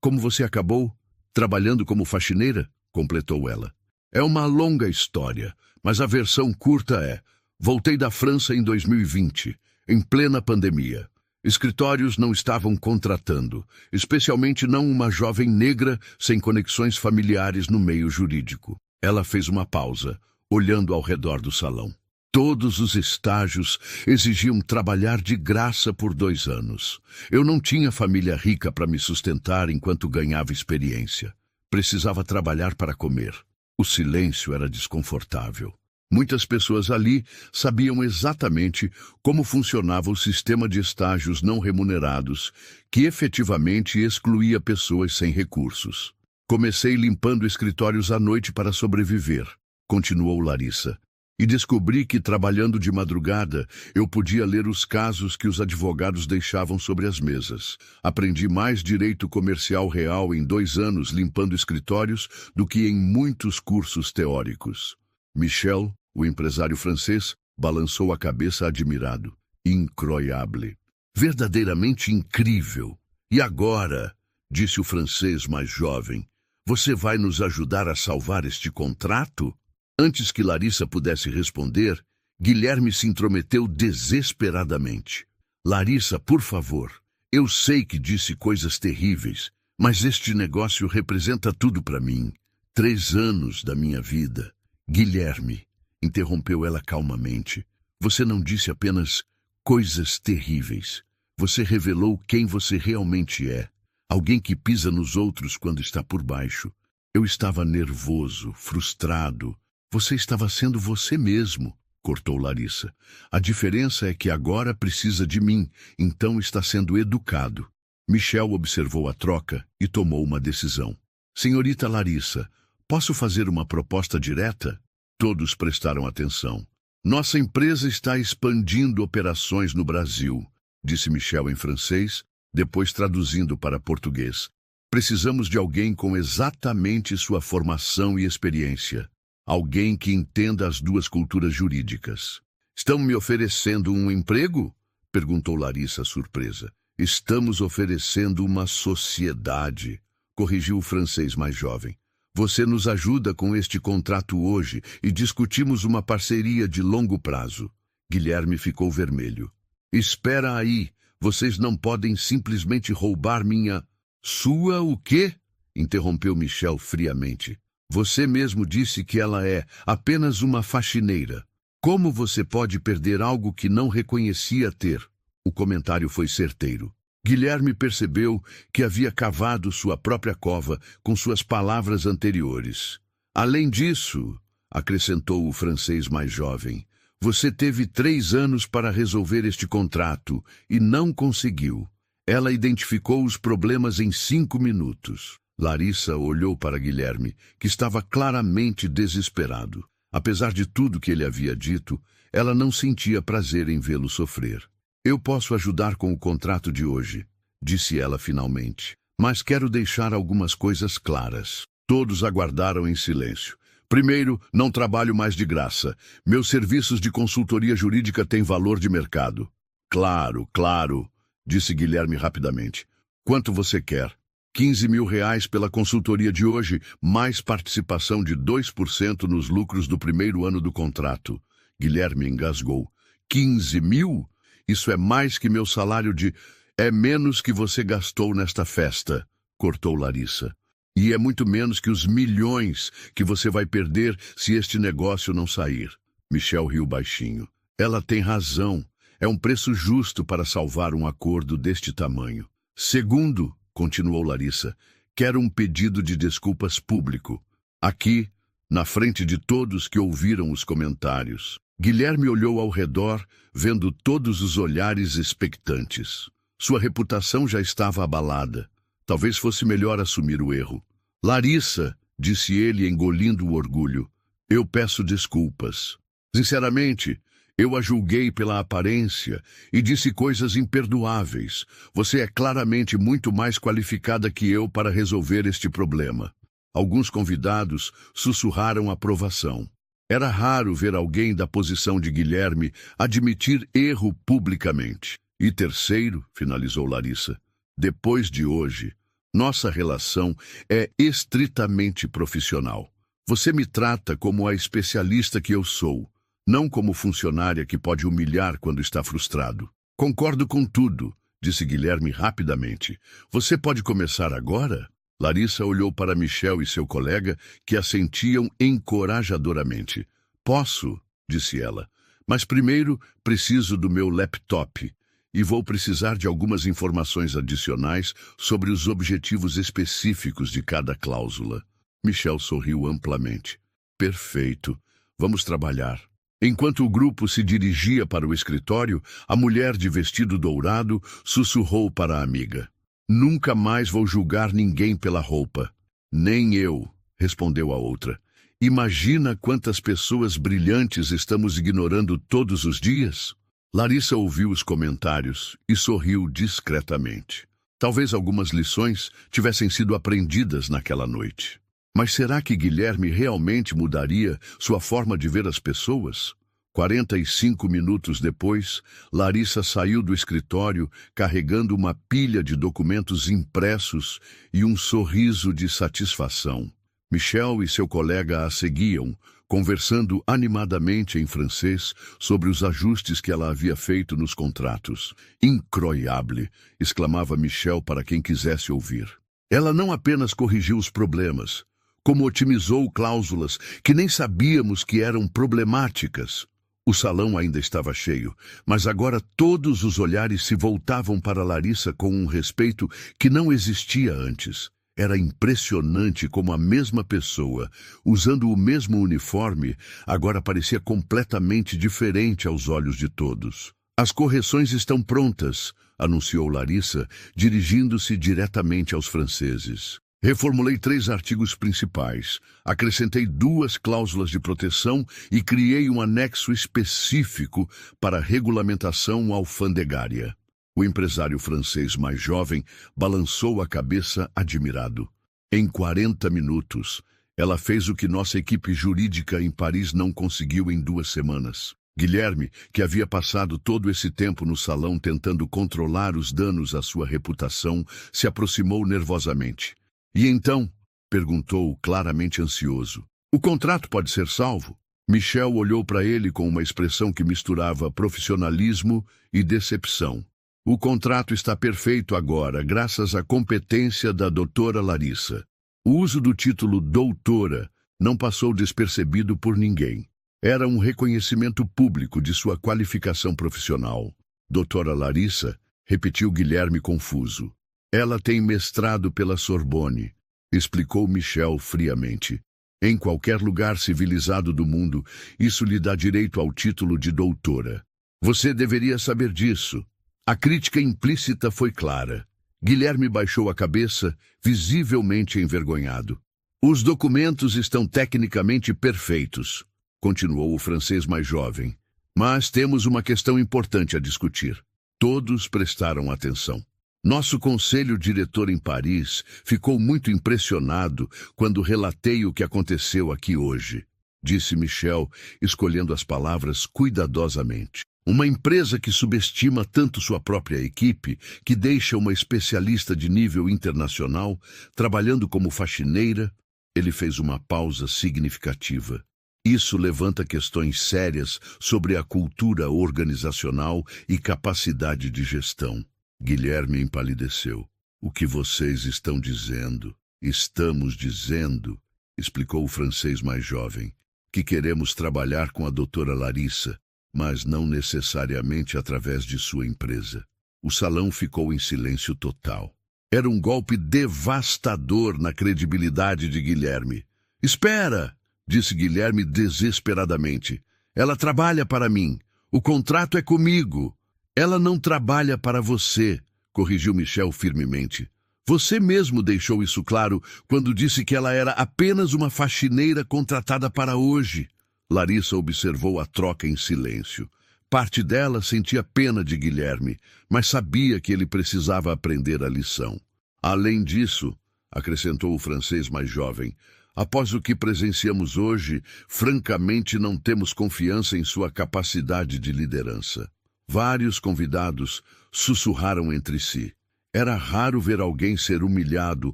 como você acabou? Trabalhando como faxineira? Completou ela. É uma longa história, mas a versão curta é: voltei da França em 2020, em plena pandemia. Escritórios não estavam contratando, especialmente não uma jovem negra sem conexões familiares no meio jurídico. Ela fez uma pausa, olhando ao redor do salão. Todos os estágios exigiam trabalhar de graça por 2 anos. Eu não tinha família rica para me sustentar enquanto ganhava experiência. Precisava trabalhar para comer. O silêncio era desconfortável. Muitas pessoas ali sabiam exatamente como funcionava o sistema de estágios não remunerados, que efetivamente excluía pessoas sem recursos. Comecei limpando escritórios à noite para sobreviver, continuou Larissa. E descobri que, trabalhando de madrugada, eu podia ler os casos que os advogados deixavam sobre as mesas. Aprendi mais direito comercial real em 2 anos limpando escritórios do que em muitos cursos teóricos. Michel, o empresário francês, balançou a cabeça admirado. Incroyable. Verdadeiramente incrível. E agora, disse o francês mais jovem, você vai nos ajudar a salvar este contrato? Antes que Larissa pudesse responder, Guilherme se intrometeu desesperadamente. Larissa, por favor, eu sei que disse coisas terríveis, mas este negócio representa tudo para mim. 3 anos da minha vida. Guilherme, interrompeu ela calmamente, você não disse apenas coisas terríveis. Você revelou quem você realmente é. Alguém que pisa nos outros quando está por baixo. Eu estava nervoso, frustrado. Você estava sendo você mesmo, cortou Larissa. A diferença é que agora precisa de mim, então está sendo educado. Michel observou a troca e tomou uma decisão. Senhorita Larissa, posso fazer uma proposta direta? Todos prestaram atenção. Nossa empresa está expandindo operações no Brasil, disse Michel em francês, depois traduzindo para português. Precisamos de alguém com exatamente sua formação e experiência. Alguém que entenda as 2 culturas jurídicas. Estão me oferecendo um emprego? Perguntou Larissa, surpresa. Estamos oferecendo uma sociedade, corrigiu o francês mais jovem. Você nos ajuda com este contrato hoje e discutimos uma parceria de longo prazo. Guilherme ficou vermelho. Espera aí, vocês não podem simplesmente roubar minha... Sua o quê? Interrompeu Michel friamente. Você mesmo disse que ela é apenas uma faxineira. Como você pode perder algo que não reconhecia ter? O comentário foi certeiro. Guilherme percebeu que havia cavado sua própria cova com suas palavras anteriores. Além disso, acrescentou o francês mais jovem, você teve 3 anos para resolver este contrato e não conseguiu. Ela identificou os problemas em 5 minutos. Larissa olhou para Guilherme, que estava claramente desesperado. Apesar de tudo que ele havia dito, ela não sentia prazer em vê-lo sofrer. Eu posso ajudar com o contrato de hoje, disse ela finalmente. Mas quero deixar algumas coisas claras. Todos aguardaram em silêncio. Primeiro, não trabalho mais de graça. Meus serviços de consultoria jurídica têm valor de mercado. Claro, claro, disse Guilherme rapidamente. Quanto você quer? 15 mil reais pela consultoria de hoje, mais participação de 2% nos lucros do primeiro ano do contrato. Guilherme engasgou. 15 mil? Isso é mais que meu salário de... É menos que você gastou nesta festa, cortou Larissa. E é muito menos que os milhões que você vai perder se este negócio não sair. Michel riu baixinho. Ela tem razão. É um preço justo para salvar um acordo deste tamanho. Segundo, continuou Larissa, quero um pedido de desculpas público. Aqui, na frente de todos que ouviram os comentários. Guilherme olhou ao redor, vendo todos os olhares expectantes. Sua reputação já estava abalada. Talvez fosse melhor assumir o erro. Larissa, disse ele engolindo o orgulho, eu peço desculpas. Sinceramente, eu a julguei pela aparência e disse coisas imperdoáveis. Você é claramente muito mais qualificada que eu para resolver este problema. Alguns convidados sussurraram aprovação. Era raro ver alguém da posição de Guilherme admitir erro publicamente. E terceiro, finalizou Larissa, depois de hoje, nossa relação é estritamente profissional. Você me trata como a especialista que eu sou, não como funcionária que pode humilhar quando está frustrado. Concordo com tudo, disse Guilherme rapidamente. Você pode começar agora? Larissa olhou para Michel e seu colega, que assentiam encorajadoramente. Posso, disse ela, mas primeiro preciso do meu laptop. E vou precisar de algumas informações adicionais sobre os objetivos específicos de cada cláusula. Michel sorriu amplamente. Perfeito. Vamos trabalhar. Enquanto o grupo se dirigia para o escritório, a mulher de vestido dourado sussurrou para a amiga. Nunca mais vou julgar ninguém pela roupa. Nem eu, respondeu a outra. Imagina quantas pessoas brilhantes estamos ignorando todos os dias? Larissa ouviu os comentários e sorriu discretamente. Talvez algumas lições tivessem sido aprendidas naquela noite. Mas será que Guilherme realmente mudaria sua forma de ver as pessoas? 45 minutos depois, Larissa saiu do escritório carregando uma pilha de documentos impressos e um sorriso de satisfação. Michel e seu colega a seguiam, conversando animadamente em francês sobre os ajustes que ela havia feito nos contratos. Incroyable, exclamava Michel para quem quisesse ouvir. Ela não apenas corrigiu os problemas, como otimizou cláusulas que nem sabíamos que eram problemáticas. O salão ainda estava cheio, mas agora todos os olhares se voltavam para Larissa com um respeito que não existia antes. Era impressionante como a mesma pessoa, usando o mesmo uniforme, agora parecia completamente diferente aos olhos de todos. As correções estão prontas, anunciou Larissa, dirigindo-se diretamente aos franceses. Reformulei 3 artigos principais, acrescentei 2 cláusulas de proteção e criei um anexo específico para a regulamentação alfandegária. O empresário francês mais jovem balançou a cabeça admirado. Em 40 minutos, ela fez o que nossa equipe jurídica em Paris não conseguiu em 2 semanas. Guilherme, que havia passado todo esse tempo no salão tentando controlar os danos à sua reputação, se aproximou nervosamente. E então? Perguntou, claramente ansioso. O contrato pode ser salvo? Michel olhou para ele com uma expressão que misturava profissionalismo e decepção. O contrato está perfeito agora, graças à competência da doutora Larissa. O uso do título doutora não passou despercebido por ninguém. Era um reconhecimento público de sua qualificação profissional. Doutora Larissa, repetiu Guilherme confuso. Ela tem mestrado pela Sorbonne, explicou Michel friamente. Em qualquer lugar civilizado do mundo, isso lhe dá direito ao título de doutora. Você deveria saber disso. A crítica implícita foi clara. Guilherme baixou a cabeça, visivelmente envergonhado. Os documentos estão tecnicamente perfeitos, continuou o francês mais jovem. Mas temos uma questão importante a discutir. Todos prestaram atenção. Nosso conselho diretor em Paris ficou muito impressionado quando relatei o que aconteceu aqui hoje, disse Michel, escolhendo as palavras cuidadosamente. Uma empresa que subestima tanto sua própria equipe, que deixa uma especialista de nível internacional trabalhando como faxineira. Ele fez uma pausa significativa. Isso levanta questões sérias sobre a cultura organizacional e capacidade de gestão. Guilherme empalideceu. O que vocês estão dizendo? Estamos dizendo, explicou o francês mais jovem, que queremos trabalhar com a doutora Larissa, mas não necessariamente através de sua empresa. O salão ficou em silêncio total. Era um golpe devastador na credibilidade de Guilherme. Espera! Disse Guilherme desesperadamente. Ela trabalha para mim. O contrato é comigo. Ela não trabalha para você, corrigiu Michel firmemente. Você mesmo deixou isso claro quando disse que ela era apenas uma faxineira contratada para hoje. Larissa observou a troca em silêncio. Parte dela sentia pena de Guilherme, mas sabia que ele precisava aprender a lição. Além disso, acrescentou o francês mais jovem, após o que presenciamos hoje, francamente não temos confiança em sua capacidade de liderança. Vários convidados sussurraram entre si. Era raro ver alguém ser humilhado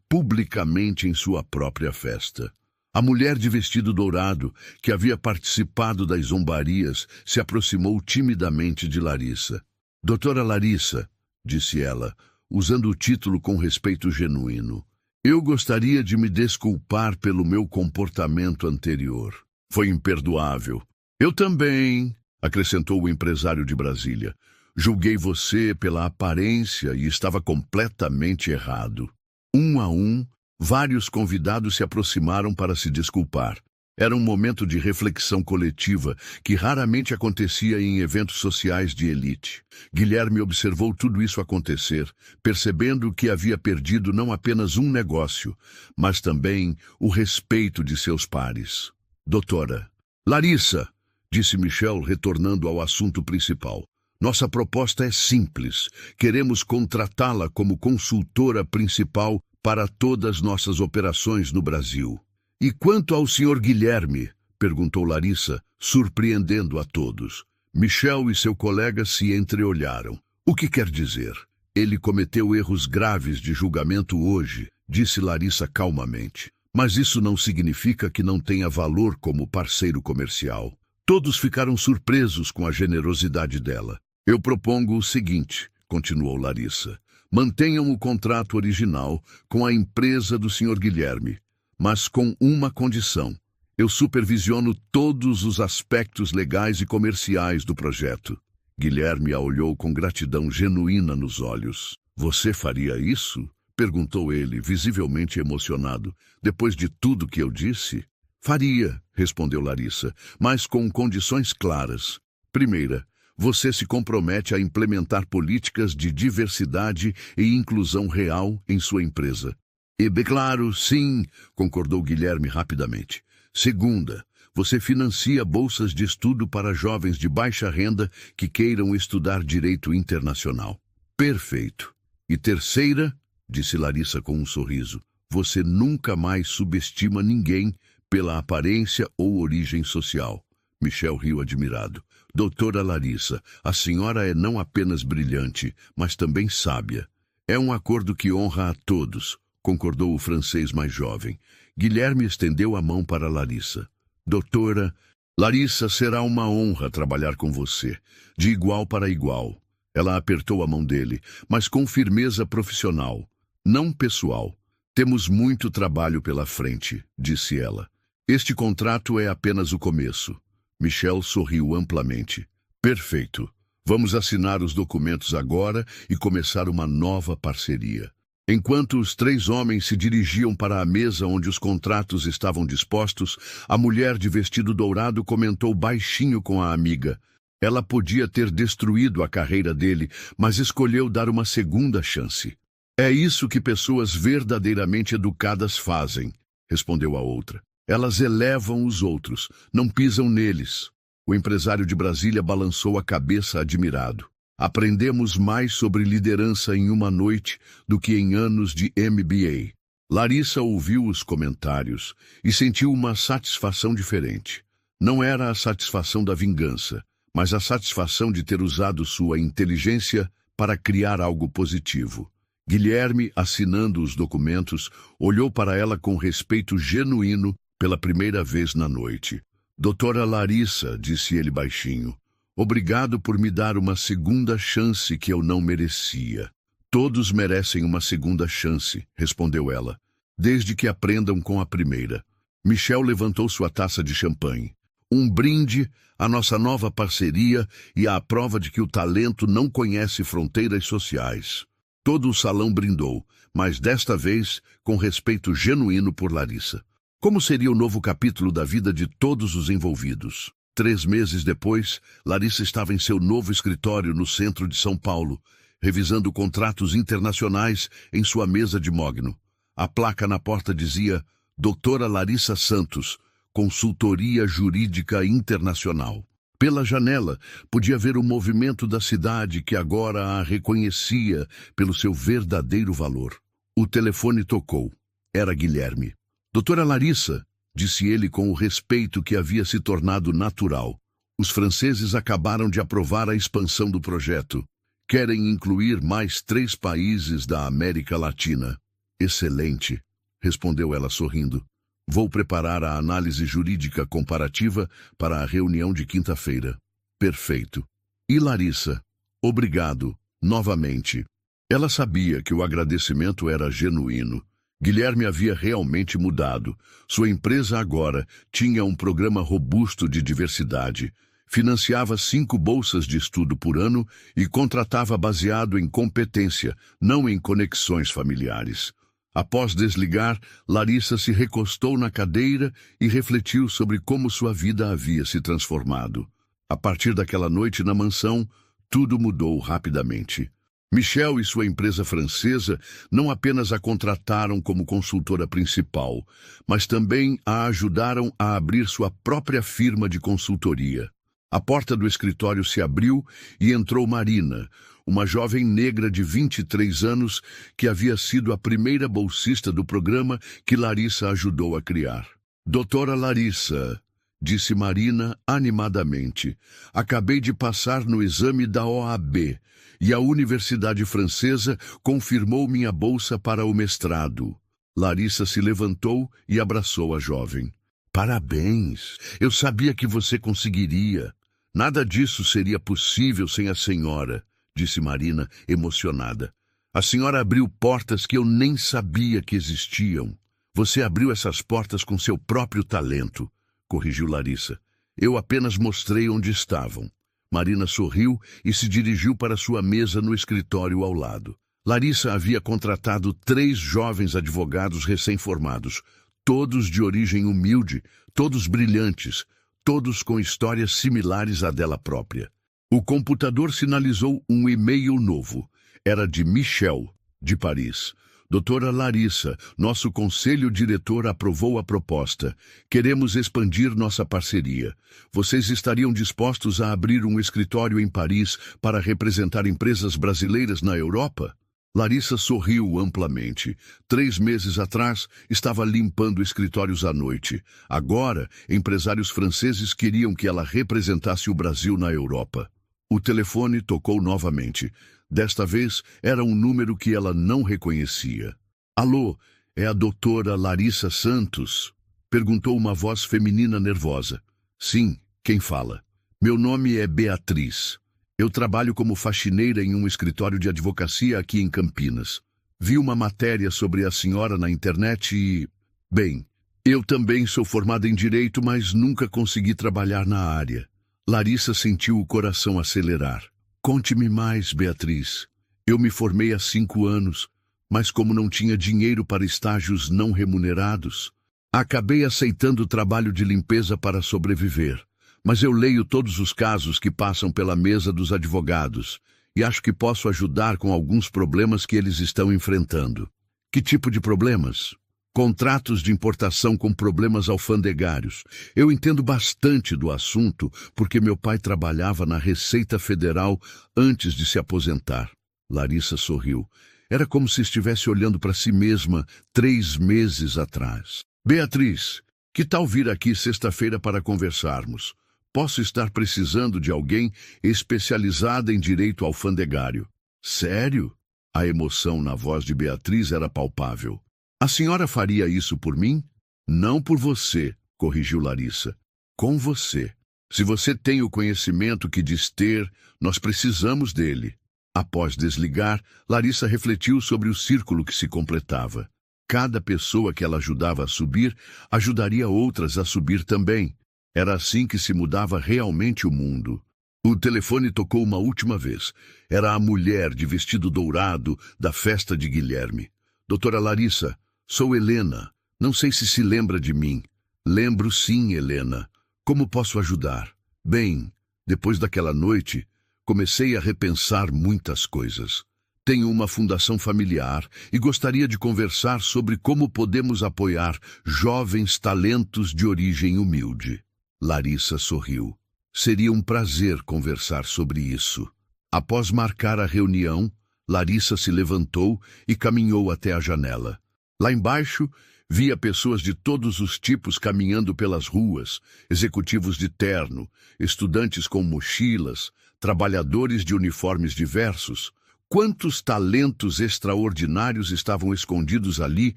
publicamente em sua própria festa. A mulher de vestido dourado, que havia participado das zombarias, se aproximou timidamente de Larissa. Doutora Larissa, disse ela, usando o título com respeito genuíno, eu gostaria de me desculpar pelo meu comportamento anterior. Foi imperdoável. Eu também, acrescentou o empresário de Brasília. Julguei você pela aparência e estava completamente errado. Um a um, vários convidados se aproximaram para se desculpar. Era um momento de reflexão coletiva que raramente acontecia em eventos sociais de elite. Guilherme observou tudo isso acontecer, percebendo que havia perdido não apenas um negócio, mas também o respeito de seus pares. Doutora Larissa, disse Michel, retornando ao assunto principal. Nossa proposta é simples. Queremos contratá-la como consultora principal para todas nossas operações no Brasil. E quanto ao Sr. Guilherme? Perguntou Larissa, surpreendendo a todos. Michel e seu colega se entreolharam. O que quer dizer? Ele cometeu erros graves de julgamento hoje, disse Larissa calmamente. Mas isso não significa que não tenha valor como parceiro comercial. Todos ficaram surpresos com a generosidade dela. Eu propongo o seguinte, continuou Larissa. Mantenham o contrato original com a empresa do Sr. Guilherme, mas com uma condição. Eu supervisiono todos os aspectos legais e comerciais do projeto. Guilherme a olhou com gratidão genuína nos olhos. Você faria isso? Perguntou ele, visivelmente emocionado. Depois de tudo que eu disse? Faria, respondeu Larissa, mas com condições claras. Primeira, você se compromete a implementar políticas de diversidade e inclusão real em sua empresa. E, bem claro, sim, concordou Guilherme rapidamente. Segunda, você financia bolsas de estudo para jovens de baixa renda que queiram estudar direito internacional. Perfeito. E terceira, disse Larissa com um sorriso, você nunca mais subestima ninguém pela aparência ou origem social. Michel riu admirado. Doutora Larissa, a senhora é não apenas brilhante, mas também sábia. É um acordo que honra a todos, concordou o francês mais jovem. Guilherme estendeu a mão para Larissa. Doutora, Larissa, será uma honra trabalhar com você, de igual para igual. Ela apertou a mão dele, mas com firmeza profissional, não pessoal. Temos muito trabalho pela frente, disse ela. Este contrato é apenas o começo. Michel sorriu amplamente. Perfeito. Vamos assinar os documentos agora e começar uma nova parceria. Enquanto os 3 homens se dirigiam para a mesa onde os contratos estavam dispostos, a mulher de vestido dourado comentou baixinho com a amiga. Ela podia ter destruído a carreira dele, mas escolheu dar uma segunda chance. É isso que pessoas verdadeiramente educadas fazem, respondeu a outra. Elas elevam os outros, não pisam neles. O empresário de Brasília balançou a cabeça admirado. Aprendemos mais sobre liderança em uma noite do que em anos de MBA. Larissa ouviu os comentários e sentiu uma satisfação diferente. Não era a satisfação da vingança, mas a satisfação de ter usado sua inteligência para criar algo positivo. Guilherme, assinando os documentos, olhou para ela com respeito genuíno pela primeira vez na noite. Doutora Larissa, disse ele baixinho, obrigado por me dar uma segunda chance que eu não merecia. Todos merecem uma segunda chance, respondeu ela, desde que aprendam com a primeira. Michel levantou sua taça de champanhe. Um brinde à nossa nova parceria e à prova de que o talento não conhece fronteiras sociais. Todo o salão brindou, mas desta vez com respeito genuíno por Larissa. Como seria o novo capítulo da vida de todos os envolvidos? 3 meses depois, Larissa estava em seu novo escritório no centro de São Paulo, revisando contratos internacionais em sua mesa de mogno. A placa na porta dizia Doutora Larissa Santos, Consultoria Jurídica Internacional. Pela janela, podia ver o movimento da cidade que agora a reconhecia pelo seu verdadeiro valor. O telefone tocou. Era Guilherme. Doutora Larissa, disse ele com o respeito que havia se tornado natural. Os franceses acabaram de aprovar a expansão do projeto. Querem incluir mais 3 países da América Latina. Excelente, respondeu ela sorrindo. Vou preparar a análise jurídica comparativa para a reunião de quinta-feira. Perfeito. E Larissa? Obrigado, novamente. Ela sabia que o agradecimento era genuíno. Guilherme havia realmente mudado. Sua empresa agora tinha um programa robusto de diversidade, financiava 5 bolsas de estudo por ano e contratava baseado em competência, não em conexões familiares. Após desligar, Larissa se recostou na cadeira e refletiu sobre como sua vida havia se transformado. A partir daquela noite na mansão, tudo mudou rapidamente. Michel e sua empresa francesa não apenas a contrataram como consultora principal, mas também a ajudaram a abrir sua própria firma de consultoria. A porta do escritório se abriu e entrou Marina, uma jovem negra de 23 anos que havia sido a primeira bolsista do programa que Larissa ajudou a criar. Doutora Larissa, disse Marina animadamente, acabei de passar no exame da OAB e a Universidade Francesa confirmou minha bolsa para o mestrado. Larissa se levantou e abraçou a jovem. Parabéns! Eu sabia que você conseguiria. Nada disso seria possível sem a senhora, disse Marina, emocionada. A senhora abriu portas que eu nem sabia que existiam. Você abriu essas portas com seu próprio talento, corrigiu Larissa. Eu apenas mostrei onde estavam. Marina sorriu e se dirigiu para sua mesa no escritório ao lado. Larissa havia contratado 3 jovens advogados recém-formados, todos de origem humilde, todos brilhantes, todos com histórias similares à dela própria. O computador sinalizou um e-mail novo. Era de Michel, de Paris. Doutora Larissa, nosso conselho diretor aprovou a proposta. Queremos expandir nossa parceria. Vocês estariam dispostos a abrir um escritório em Paris para representar empresas brasileiras na Europa? Larissa sorriu amplamente. 3 meses atrás, estava limpando escritórios à noite. Agora, empresários franceses queriam que ela representasse o Brasil na Europa. O telefone tocou novamente. Desta vez, era um número que ela não reconhecia. Alô, é a doutora Larissa Santos? Perguntou uma voz feminina nervosa. Sim, quem fala? Meu nome é Beatriz. Eu trabalho como faxineira em um escritório de advocacia aqui em Campinas. Vi uma matéria sobre a senhora na internet e... Bem, Eu também sou formada em Direito, mas nunca consegui trabalhar na área. Larissa sentiu o coração acelerar. Conte-me mais, Beatriz. Eu me formei há 5 anos, mas como não tinha dinheiro para estágios não remunerados, acabei aceitando o trabalho de limpeza para sobreviver. Mas eu leio todos os casos que passam pela mesa dos advogados e acho que posso ajudar com alguns problemas que eles estão enfrentando. Que tipo de problemas? Contratos de importação com problemas alfandegários. Eu entendo bastante do assunto porque meu pai trabalhava na Receita Federal antes de se aposentar. Larissa sorriu. Era como se estivesse olhando para si mesma 3 meses atrás. Beatriz, que tal vir aqui sexta-feira para conversarmos? Posso estar precisando de alguém especializada em direito alfandegário. Sério? A emoção na voz de Beatriz era palpável. A senhora faria isso por mim? Não por você, corrigiu Larissa. Com você. Se você tem o conhecimento que diz ter, nós precisamos dele. Após desligar, Larissa refletiu sobre o círculo que se completava. Cada pessoa que ela ajudava a subir, ajudaria outras a subir também. Era assim que se mudava realmente o mundo. O telefone tocou uma última vez. Era a mulher de vestido dourado da festa de Guilherme. Doutora Larissa, sou Helena. Não sei se lembra de mim. Lembro sim, Helena. Como posso ajudar? Bem, depois daquela noite, comecei a repensar muitas coisas. Tenho uma fundação familiar e gostaria de conversar sobre como podemos apoiar jovens talentos de origem humilde. Larissa sorriu. Seria um prazer conversar sobre isso. Após marcar a reunião, Larissa se levantou e caminhou até a janela. Lá embaixo, via pessoas de todos os tipos caminhando pelas ruas, executivos de terno, estudantes com mochilas, trabalhadores de uniformes diversos. Quantos talentos extraordinários estavam escondidos ali,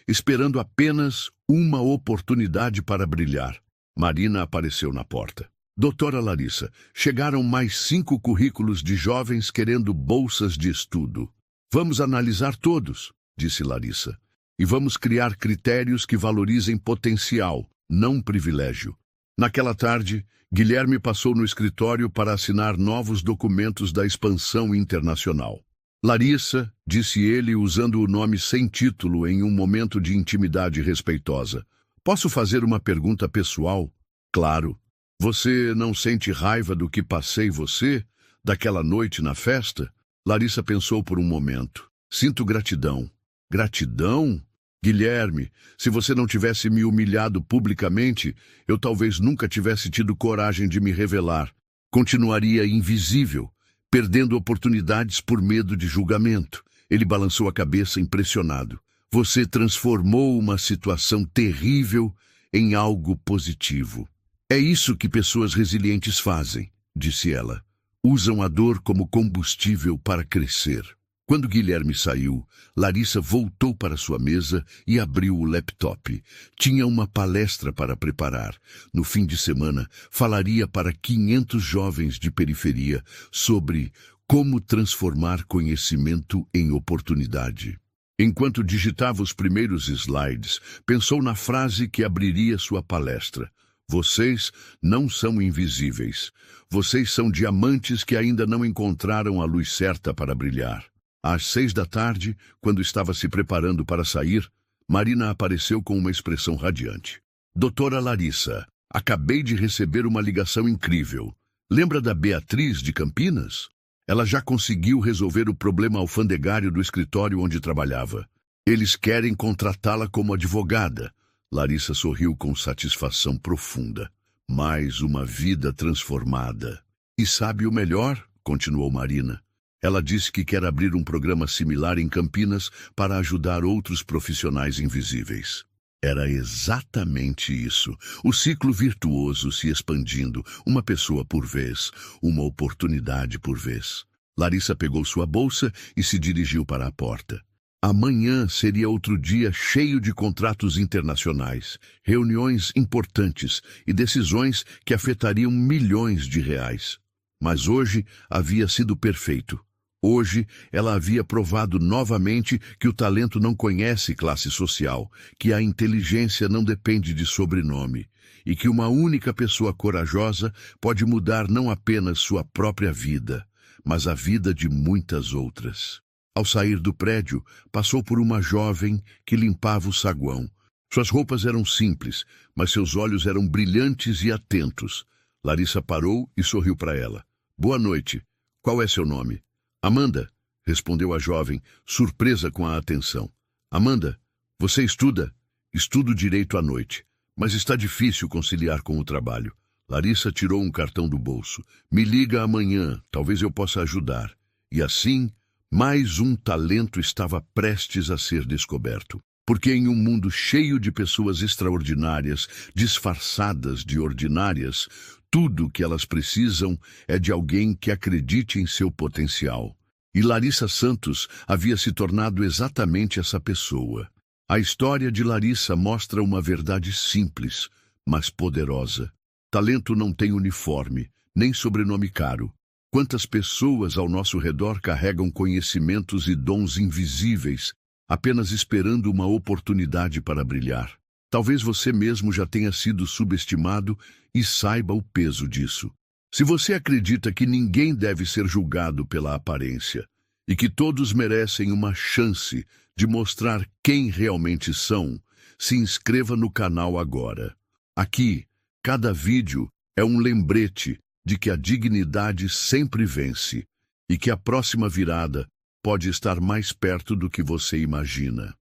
esperando apenas uma oportunidade para brilhar. Marina apareceu na porta. Doutora Larissa, chegaram mais 5 currículos de jovens querendo bolsas de estudo. Vamos analisar todos, disse Larissa. E vamos criar critérios que valorizem potencial, não privilégio. Naquela tarde, Guilherme passou no escritório para assinar novos documentos da expansão internacional. Larissa, disse ele usando o nome sem título em um momento de intimidade respeitosa. Posso fazer uma pergunta pessoal? Claro. Você não sente raiva do que passei você, daquela noite na festa? Larissa pensou por um momento. Sinto gratidão. Gratidão? Guilherme, se você não tivesse me humilhado publicamente, eu talvez nunca tivesse tido coragem de me revelar. Continuaria invisível, perdendo oportunidades por medo de julgamento. Ele balançou a cabeça impressionado. Você transformou uma situação terrível em algo positivo. É isso que pessoas resilientes fazem, disse ela. Usam a dor como combustível para crescer. Quando Guilherme saiu, Larissa voltou para sua mesa e abriu o laptop. Tinha uma palestra para preparar. No fim de semana, falaria para 500 jovens de periferia sobre como transformar conhecimento em oportunidade. Enquanto digitava os primeiros slides, pensou na frase que abriria sua palestra. Vocês não são invisíveis. Vocês são diamantes que ainda não encontraram a luz certa para brilhar. Às 6 da tarde, quando estava se preparando para sair, Marina apareceu com uma expressão radiante. Doutora Larissa, acabei de receber uma ligação incrível. Lembra da Beatriz de Campinas? Ela já conseguiu resolver o problema alfandegário do escritório onde trabalhava. Eles querem contratá-la como advogada. Larissa sorriu com satisfação profunda. Mais uma vida transformada. E sabe o melhor? Continuou Marina. Ela disse que quer abrir um programa similar em Campinas para ajudar outros profissionais invisíveis. Era exatamente isso. O ciclo virtuoso se expandindo, uma pessoa por vez, uma oportunidade por vez. Larissa pegou sua bolsa e se dirigiu para a porta. Amanhã seria outro dia cheio de contratos internacionais, reuniões importantes e decisões que afetariam milhões de reais. Mas hoje havia sido perfeito. Hoje, ela havia provado novamente que o talento não conhece classe social, que a inteligência não depende de sobrenome, e que uma única pessoa corajosa pode mudar não apenas sua própria vida, mas a vida de muitas outras. Ao sair do prédio, passou por uma jovem que limpava o saguão. Suas roupas eram simples, mas seus olhos eram brilhantes e atentos. Larissa parou e sorriu para ela. Boa noite. Qual é seu nome? Amanda, respondeu a jovem, surpresa com a atenção. Amanda, você estuda? Estudo direito à noite, mas está difícil conciliar com o trabalho. Larissa tirou um cartão do bolso. Me liga amanhã, talvez eu possa ajudar. E assim, mais um talento estava prestes a ser descoberto. Porque em um mundo cheio de pessoas extraordinárias, disfarçadas de ordinárias, tudo o que elas precisam é de alguém que acredite em seu potencial. E Larissa Santos havia se tornado exatamente essa pessoa. A história de Larissa mostra uma verdade simples, mas poderosa. Talento não tem uniforme, nem sobrenome caro. Quantas pessoas ao nosso redor carregam conhecimentos e dons invisíveis, apenas esperando uma oportunidade para brilhar? Talvez você mesmo já tenha sido subestimado e saiba o peso disso. Se você acredita que ninguém deve ser julgado pela aparência e que todos merecem uma chance de mostrar quem realmente são, se inscreva no canal agora. Aqui, cada vídeo é um lembrete de que a dignidade sempre vence e que a próxima virada pode estar mais perto do que você imagina.